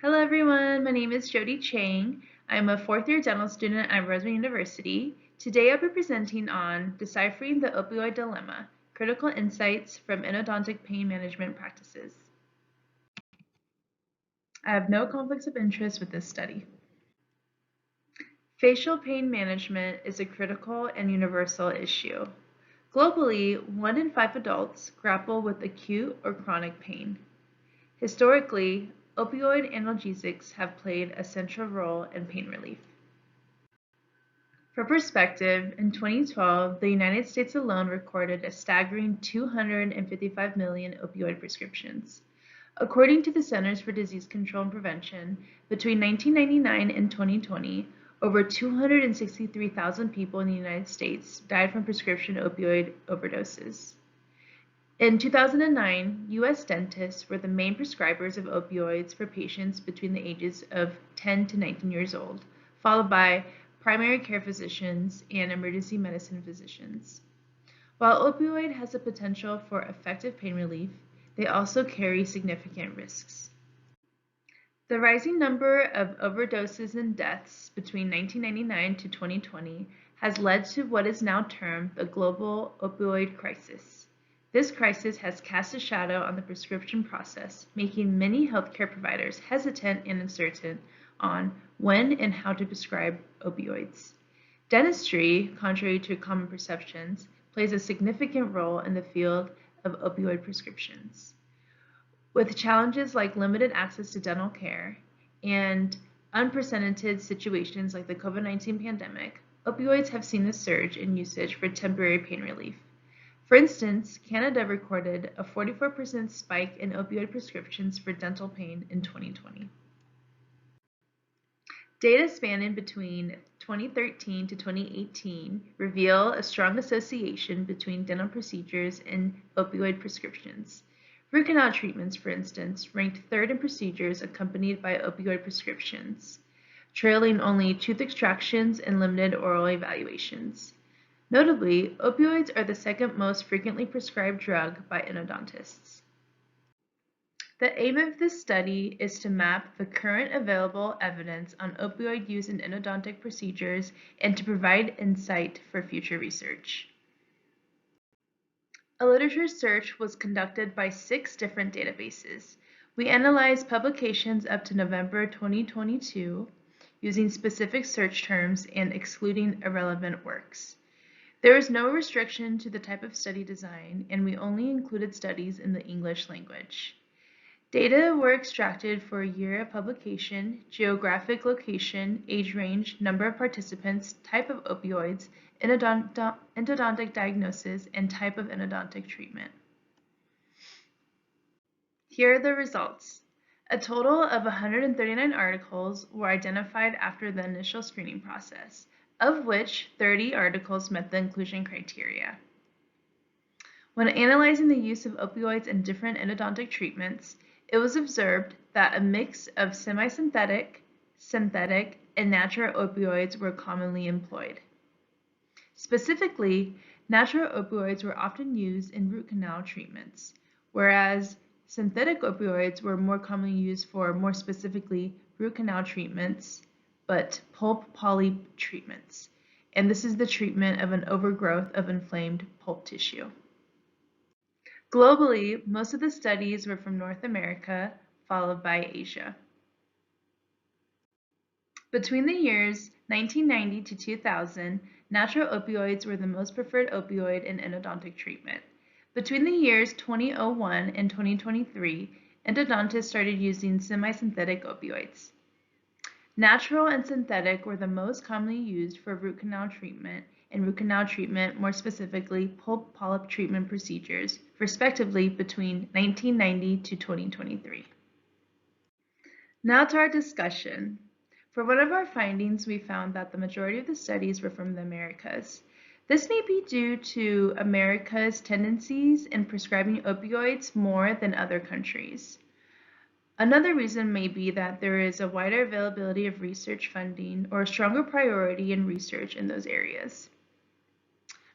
Hello everyone, my name is Jody Chiang. I'm a fourth year dental student at Roseman University. Today I'll be presenting on Deciphering the Opioid Dilemma, Critical Insights from Endodontic Pain Management Practices. I have no conflicts of interest with this study. Facial pain management is a critical and universal issue. Globally, 1 in 5 adults grapple with acute or chronic pain. Historically, opioid analgesics have played a central role in pain relief. For perspective, in 2012, the United States alone recorded a staggering 255 million opioid prescriptions. According to the Centers for Disease Control and Prevention, between 1999 and 2020, over 263,000 people in the United States died from prescription opioid overdoses. In 2009, U.S. dentists were the main prescribers of opioids for patients between the ages of 10 to 19 years old, followed by primary care physicians and emergency medicine physicians. While opioid has the potential for effective pain relief, they also carry significant risks. The rising number of overdoses and deaths between 1999 to 2020 has led to what is now termed the global opioid crisis. This crisis has cast a shadow on the prescription process, making many healthcare providers hesitant and uncertain on when and how to prescribe opioids. Dentistry, contrary to common perceptions, plays a significant role in the field of opioid prescriptions. With challenges like limited access to dental care and unprecedented situations like the COVID-19 pandemic, opioids have seen a surge in usage for temporary pain relief. For instance, Canada recorded a 44% spike in opioid prescriptions for dental pain in 2020. Data spanning between 2013 to 2018 reveal a strong association between dental procedures and opioid prescriptions. Root canal treatments, for instance, ranked third in procedures accompanied by opioid prescriptions, trailing only tooth extractions and limited oral evaluations. Notably, opioids are the second most frequently prescribed drug by endodontists. The aim of this study is to map the current available evidence on opioid use in endodontic procedures and to provide insight for future research. A literature search was conducted by 6 different databases. We analyzed publications up to November 2022 using specific search terms and excluding irrelevant works. There is no restriction to the type of study design, and we only included studies in the English language. Data were extracted for a year of publication, geographic location, age range, number of participants, type of opioids, endodontic diagnosis, and type of endodontic treatment. Here are the results. A total of 139 articles were identified after the initial screening process, of which 30 articles met the inclusion criteria. When analyzing the use of opioids in different endodontic treatments, it was observed that a mix of semi-synthetic, synthetic, and natural opioids were commonly employed. Specifically, natural opioids were often used in root canal treatments, whereas synthetic opioids were more commonly used for, more specifically, root canal treatments, but pulp polyp treatments. And this is the treatment of an overgrowth of inflamed pulp tissue. Globally, most of the studies were from North America, followed by Asia. Between the years 1990 to 2000, natural opioids were the most preferred opioid in endodontic treatment. Between the years 2001 and 2023, endodontists started using semi-synthetic opioids. Natural and synthetic were the most commonly used for root canal treatment and root canal treatment, more specifically pulp polyp treatment procedures, respectively between 1990 to 2023. Now to our discussion. For one of our findings, we found that the majority of the studies were from the Americas. This may be due to America's tendencies in prescribing opioids more than other countries. Another reason may be that there is a wider availability of research funding or a stronger priority in research in those areas.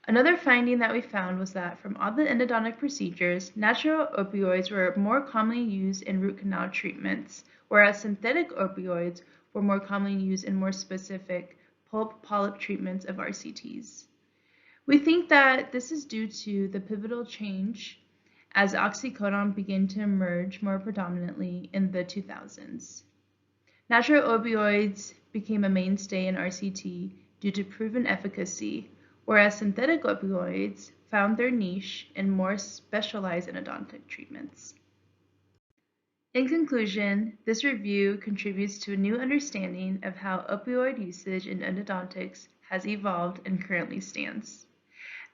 Another finding that we found was that from all the endodontic procedures, natural opioids were more commonly used in root canal treatments, whereas synthetic opioids were more commonly used in more specific pulp polyp treatments of RCTs. We think that this is due to the pivotal change as oxycodone began to emerge more predominantly in the 2000s. Natural opioids became a mainstay in RCT due to proven efficacy, whereas synthetic opioids found their niche in more specialized endodontic treatments. In conclusion, this review contributes to a new understanding of how opioid usage in endodontics has evolved and currently stands.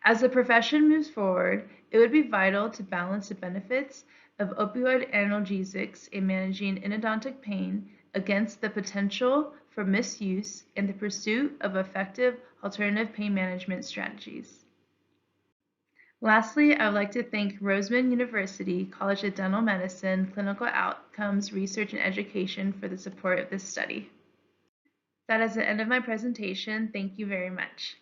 As the profession moves forward, it would be vital to balance the benefits of opioid analgesics in managing endodontic pain against the potential for misuse in the pursuit of effective alternative pain management strategies. Lastly, I would like to thank Roseman University College of Dental Medicine Clinical Outcomes Research and Education for the support of this study. That is the end of my presentation. Thank you very much.